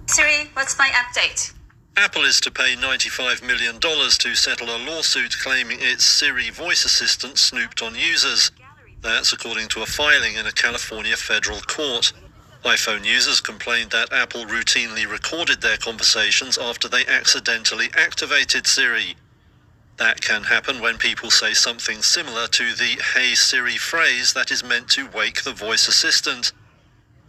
Siri, what's my update? Apple is to pay $95 million to settle a lawsuit claiming its Siri voice assistant snooped on users. That's according to a filing in a California federal court. iPhone users complained that Apple routinely recorded their conversations after they accidentally activated Siri. That can happen when people say something similar to the "Hey Siri" phrase that is meant to wake the voice assistant.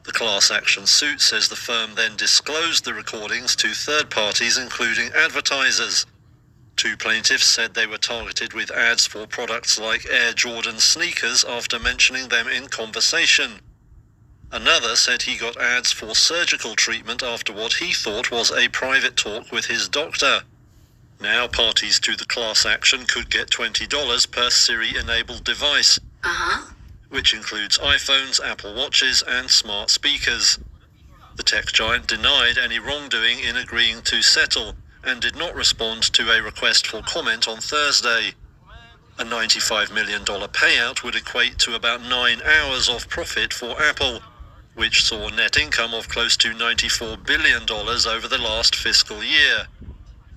The class action suit says the firm then disclosed the recordings to third parties, including advertisers. Two plaintiffs said they were targeted with ads for products like Air Jordan sneakers after mentioning them in conversation. Another said he got ads for surgical treatment after what he thought was a private talk with his doctor. Now parties to the class action could get $20 per Siri-enabled device, which includes iPhones, Apple Watches, and smart speakers. The tech giant denied any wrongdoing in agreeing to settle and did not respond to a request for comment on Thursday. A $95 million payout would equate to about 9 hours of profit for Apple, which saw net income of close to $94 billion over the last fiscal year.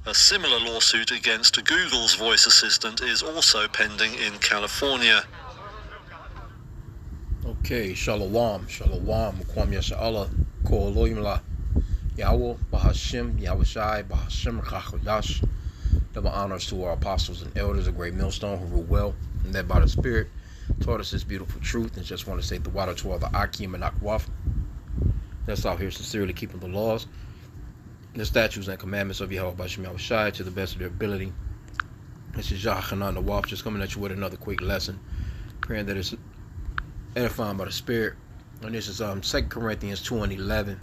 A similar lawsuit against Google's voice assistant is also pending in California. Okay, Shalom, Kwam Yasha'Allah, Ko Elohim Yahweh, Bahashim, Yahushai, Bahashim, Chachodash. Double honors to our apostles and elders, a great millstone who rule well, and that by the Spirit taught us this beautiful truth. And just want to say the water to all the H.I.M and Akwaf. That's out here sincerely keeping the laws, the statutes and commandments of Yahweh Bahashim Yahushai to the best of their ability. This is Yahanan the Waf, just coming at you with another quick lesson, praying that it's edifying by the Spirit. And this is 2 Corinthians 2:11.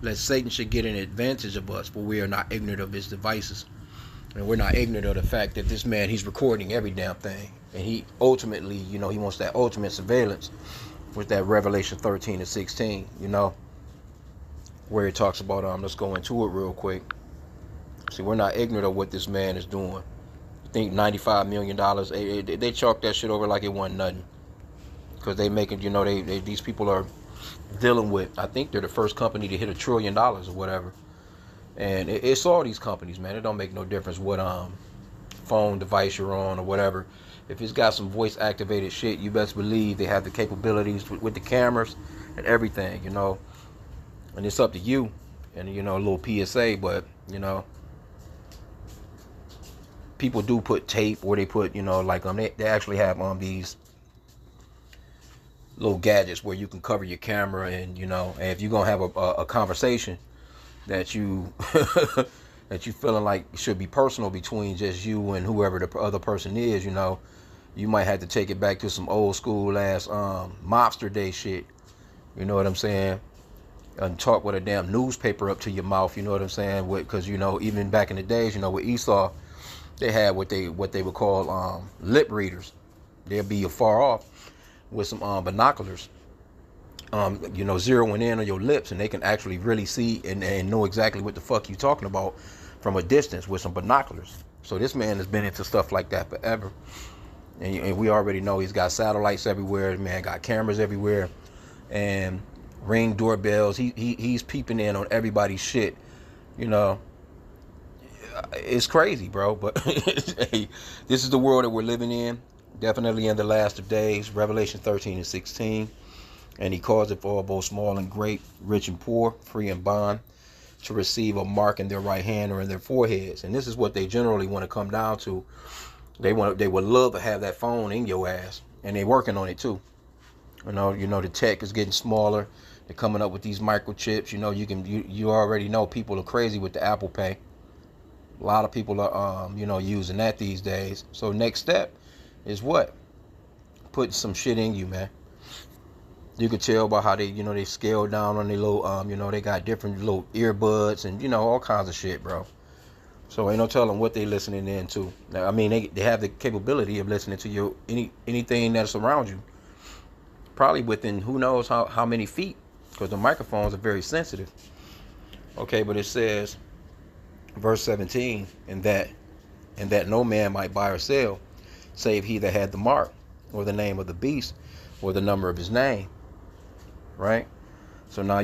Lest Satan should get an advantage of us, but we are not ignorant of his devices. And we're not ignorant of the fact that this man, he's recording every damn thing. And he ultimately, he wants that ultimate surveillance with that Revelation 13-16, where it talks about, let's go into it real quick. See, we're not ignorant of what this man is doing. I think $95 million, they chalk that shit over like it wasn't nothing. Because they making, these people are dealing with, I think they're the first company to hit $1 trillion or whatever. And it's all these companies, man. It don't make no difference what phone device you're on or whatever. If it's got some voice activated shit, you best believe they have the capabilities with the cameras and everything, And it's up to you. And a little PSA, but people do put tape, or they put, they actually have these little gadgets where you can cover your camera, and and if you're gonna have a conversation that you that you feeling like should be personal between just you and whoever the other person is, you might have to take it back to some old school ass mobster day shit. You know what I'm saying? And talk with a damn newspaper up to your mouth. You know what I'm saying? Because even back in the days, with Esau, they had what they would call lip readers. They'll be afar off with some binoculars, zeroing in on your lips, and they can actually really see and know exactly what the fuck you talking about from a distance with some binoculars. So this man has been into stuff like that forever, and we already know he's got satellites everywhere. Man got cameras everywhere, and Ring doorbells. He's peeping in on everybody's shit. It's crazy, bro. But hey, this is the world that we're living in. Definitely in the last of days. Revelation 13-16. And he caused it for all, both small and great, rich and poor, free and bond, to receive a mark in their right hand or in their foreheads. And this is what they generally want to come down to. They would love to have that phone in your ass, and they're working on it too. The tech is getting smaller. They're coming up with these microchips. You already know people are crazy with the Apple Pay. A lot of people are using that these days. So next step is what? Putting some shit in you, man. You could tell by how they scale down on their little, they got different little earbuds and, all kinds of shit, bro. So ain't no telling what they listening in to. Now, I mean, they have the capability of listening to anything that's around you. Probably within who knows how many feet, because the microphones are very sensitive. Okay, but it says, verse 17, and that no man might buy or sell, save he that had the mark, or the name of the beast, or the number of his name. Right? So now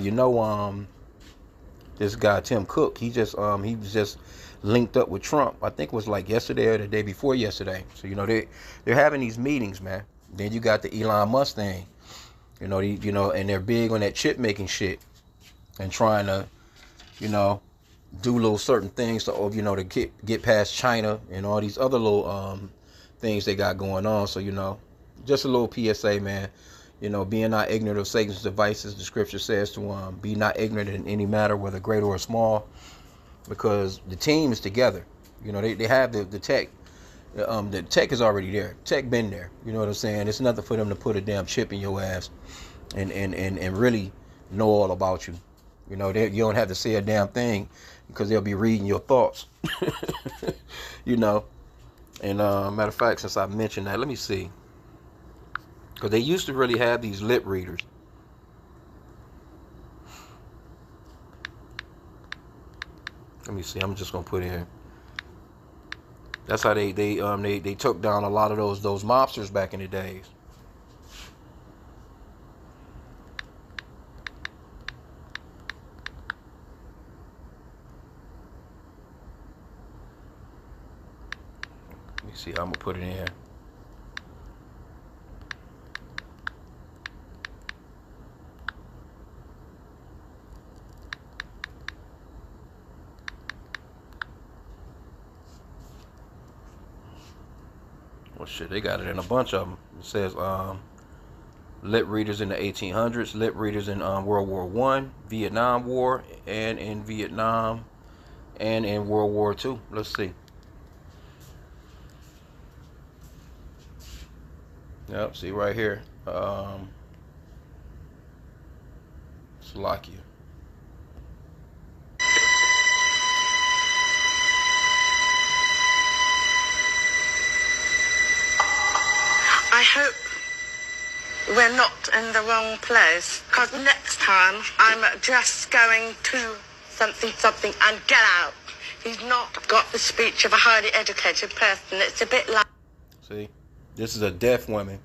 this guy Tim Cook, he was just linked up with Trump. I think it was like yesterday or the day before yesterday. So they're having these meetings, man. Then you got the Elon Musk thing, and they're big on that chip making shit and trying to, do little certain things to get past China and all these other little things they got going on. So just a little PSA, man. Being not ignorant of Satan's devices, the scripture says to be not ignorant in any matter, whether great or small, because the team is together. They have the tech. The tech is already there. Tech been there. You know what I'm saying? It's nothing for them to put a damn chip in your ass and really know all about you. You don't have to say a damn thing because they'll be reading your thoughts. And matter of fact, since I mentioned that, let me see. Because they used to really have these lip readers. Let me see. I'm just gonna put in. That's how they took down a lot of those mobsters back in the days. Let me see. I'm gonna put it in. Well, shit, they got it in a bunch of them. It says lip readers in the 1800s, lip readers in World War I, Vietnam War, and in Vietnam, and in World War II. Let's see. Yep, see right here. Slovakia. I hope we're not in the wrong place, because next time I'm just going to something and get out. He's not got the speech of a highly educated person. It's a bit like... See, this is a deaf woman.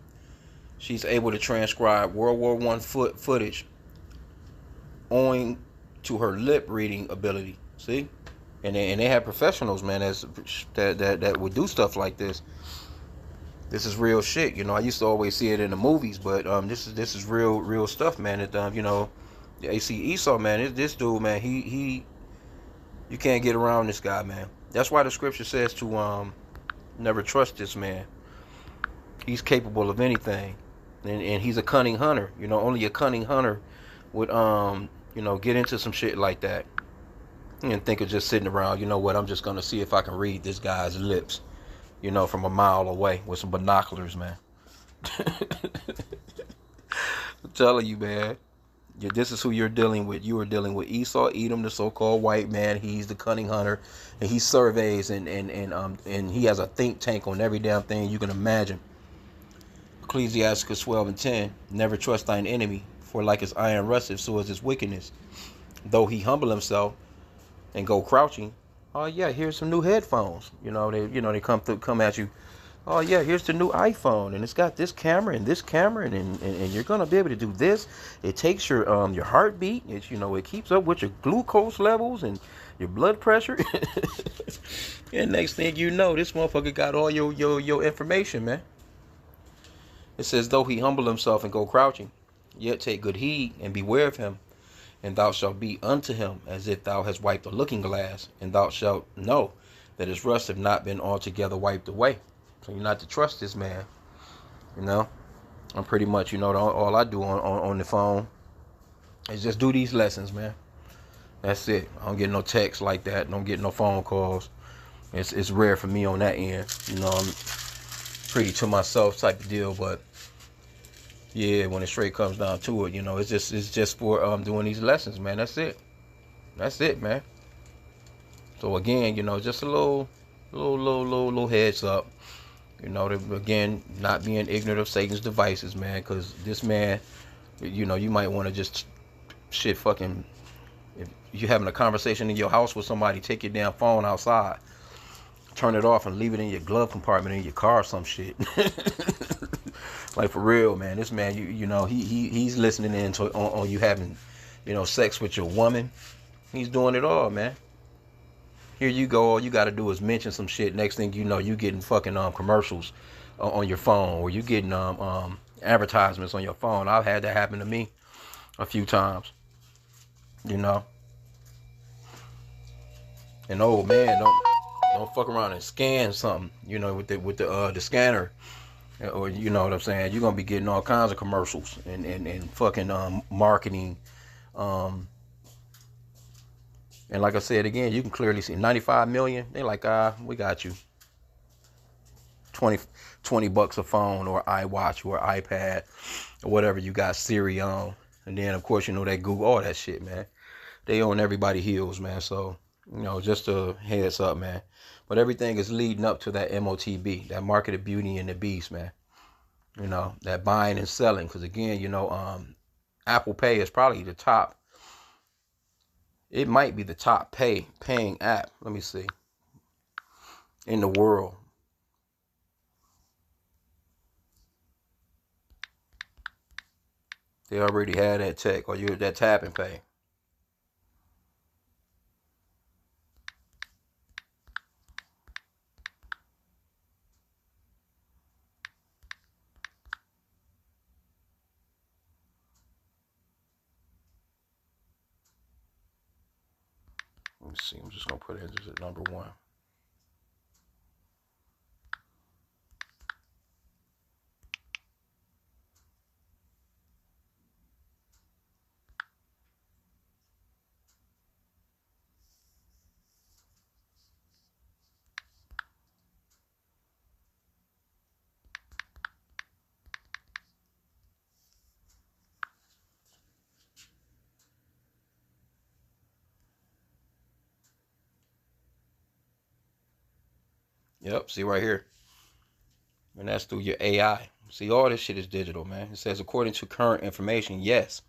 She's able to transcribe World War I footage owing to her lip reading ability. See, and they have professionals, man, that would do stuff like this. This is real shit. I used to always see it in the movies, but this is real stuff, man. The AC Esau, man, this dude, man, he you can't get around this guy, man. That's why the scripture says to never trust this man. He's capable of anything, and he's a cunning hunter. Only a cunning hunter would get into some shit like that and think of just sitting around. You know what? I'm just gonna see if I can read this guy's lips. From a mile away with some binoculars, man. I'm telling you, man. This is who you're dealing with. You are dealing with Esau, Edom, the so-called white man. He's the cunning hunter, and he surveys and he has a think tank on every damn thing you can imagine. Ecclesiasticus 12:10. Never trust thine enemy, for like his iron rusteth, so is his wickedness. Though he humble himself and go crouching. Oh yeah, here's some new headphones. They come at you. Oh yeah, here's the new iPhone, and it's got this camera and this camera, and you're gonna be able to do this. It takes your heartbeat. It keeps up with your glucose levels and your blood pressure. And next thing you know, this motherfucker got all your information, man. It says, though he humble himself and go crouching, yet take good heed and beware of him. And thou shalt be unto him as if thou hast wiped a looking glass, and thou shalt know that his rust have not been altogether wiped away. So you're not to trust this man. I'm pretty much, all I do on the phone is just do these lessons, man. That's it. I don't get no texts like that. Don't get no phone calls. It's rare for me on that end. I'm pretty to myself type of deal, but yeah, when it straight comes down to it, it's just for doing these lessons, man. That's it, man. So again, just a little heads up. Again, not being ignorant of Satan's devices, man. Because this man, you might want to just fucking. If you're having a conversation in your house with somebody, take your damn phone outside, turn it off, and leave it in your glove compartment in your car or some shit. Like for real, man. This man, he's listening in on you having, sex with your woman, He's doing it all, man. Here you go. All you got to do is mention some shit. Next thing you know, you getting fucking commercials on your phone, or you getting advertisements on your phone. I've had that happen to me a few times. You know. And oh man, don't fuck around and scan something. You know, with the scanner, or you know what I'm saying. You're gonna be getting all kinds of commercials and fucking marketing. And like I said again, you can clearly see 95 million. They like, we got you. 20 bucks a phone or iWatch or iPad or whatever you got Siri on. And then of course, you know, they Google all that shit, man. They own everybody's heels, man. So, you know, just a heads up, man. But everything is leading up to that MOTB, that market of beauty and the beast, man. You know, that buying and selling. Because again, you know, Apple Pay is probably the top. It might be the top paying app. Let me see. In the world. They already had that tech, or that tap and pay. Let me see. I'm just gonna put it as number one. Yep, see right here. And that's through your AI. See, all this shit is digital, man. It says, according to current information, yes,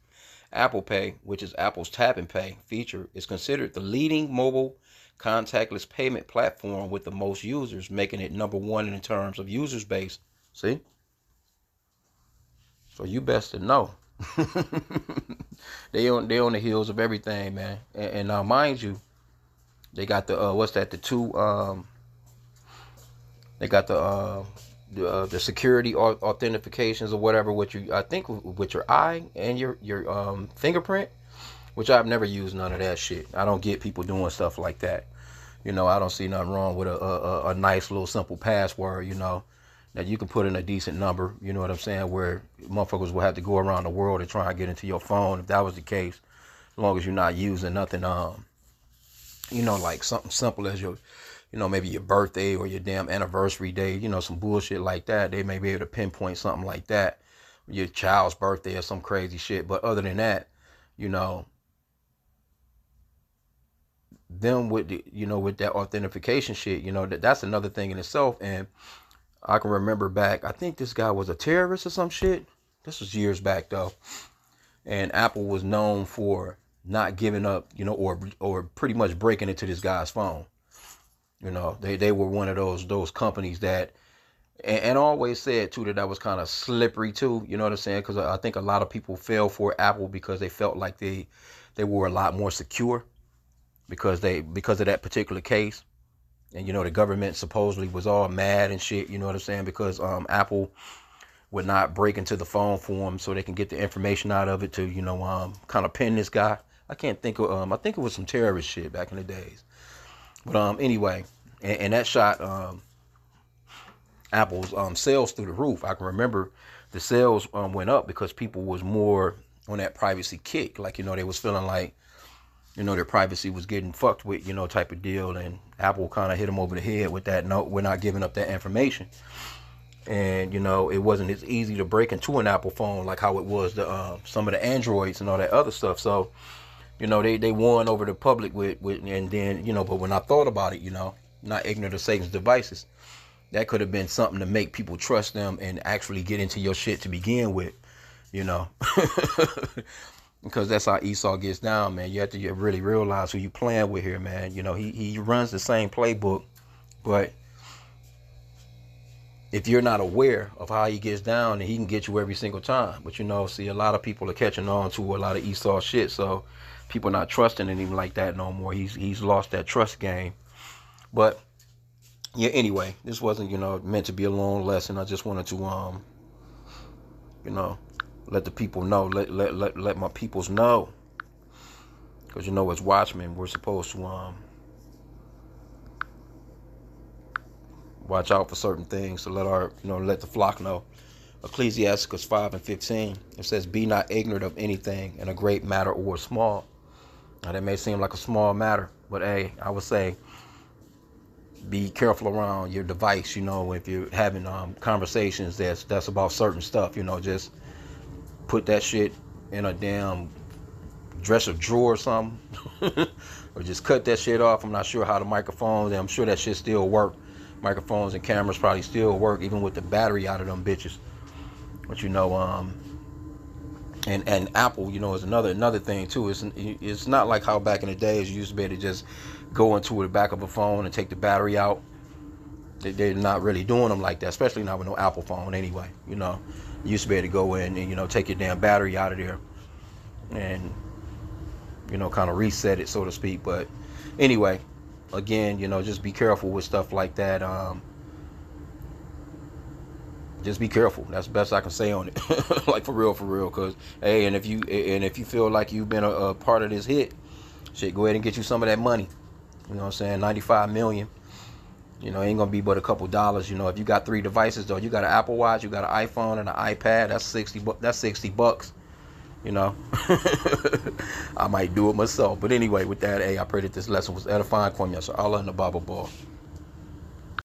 Apple Pay, which is Apple's tap and pay feature, is considered the leading mobile contactless payment platform with the most users, making it number one in terms of users base. See? So you best to know. They on the heels of everything, man. And now, mind you, they got the they got the security authentications or whatever with you. I think with your eye and your fingerprint, which I've never used none of that shit. I don't get people doing stuff like that. You know, I don't see nothing wrong with a nice little simple password. You know, that you can put in a decent number. You know what I'm saying? Where motherfuckers will have to go around the world to try and get into your phone. If that was the case, as long as you're not using nothing, you know, like something simple as your, you know, maybe your birthday or your damn anniversary day, you know, some bullshit like that. They may be able to pinpoint something like that, your child's birthday or some crazy shit. But other than that, you know, them with the, you know, with that authentication shit, you know, that's another thing in itself. And I can remember back, I think this guy was a terrorist or some shit. This was years back though. And Apple was known for not giving up, you know, or pretty much breaking into this guy's phone. You know, they were one of those companies that, and always said too that was kind of slippery too. You know what I'm saying? Because I think a lot of people fell for Apple because they felt like they were a lot more secure because of that particular case. And you know, the government supposedly was all mad and shit. You know what I'm saying? Because Apple would not break into the phone for them so they can get the information out of it to, you know, kind of pin this guy. I can't think of, I think it was some terrorist shit back in the days. But anyway, and that shot Apple's sales through the roof. I can remember the sales went up because people was more on that privacy kick. Like, you know, they was feeling like, you know, their privacy was getting fucked with, you know, type of deal. And Apple kind of hit them over the head with that. No, we're not giving up that information. And, you know, it wasn't as easy to break into an Apple phone like how it was the some of the Androids and all that other stuff. So, you know, they won over the public with, and then, you know, but when I thought about it, you know, not ignorant of Satan's devices, that could have been something to make people trust them and actually get into your shit to begin with, you know, because that's how Esau gets down, man. You have to really realize who you playing with here, man. You know, he runs the same playbook, but if you're not aware of how he gets down, then he can get you every single time. But, you know, see, a lot of people are catching on to a lot of Esau shit. So people not trusting in him like that no more. He's lost that trust game. But yeah, anyway, this wasn't, meant to be a long lesson. I just wanted to let the people know, let my peoples know. Because as watchmen, we're supposed to watch out for certain things to let the flock know. Ecclesiasticus 5:15, it says, "Be not ignorant of anything in a great matter or small." Now that may seem like a small matter, but hey, I would say be careful around your device. If you're having conversations that's about certain stuff, just put that shit in a damn dresser drawer or something, or just cut that shit off. I'm not sure how the microphones, and I'm sure that shit still work. Microphones and cameras probably still work even with the battery out of them bitches. But and Apple, is another thing too. It's not like how back in the days you used to be able to just go into the back of a phone and take the battery out. They're not really doing them like that, especially not with no Apple phone anyway. You used to be able to go in and take your damn battery out of there and kind of reset it, so to speak. But anyway, again, just be careful with stuff like that. Just be careful. That's the best I can say on it. Like for real. Cause hey, and if you feel like you've been a part of this hit, shit, go ahead and get you some of that money. You know what I'm saying? 95 million. Ain't gonna be but a couple dollars. If you got 3 devices though, you got an Apple Watch, you got an iPhone and an iPad. That's $60. I might do it myself. But anyway, with that, hey, I pray that this lesson was edifying. Kwame Yasha Allah and the Bible Ball.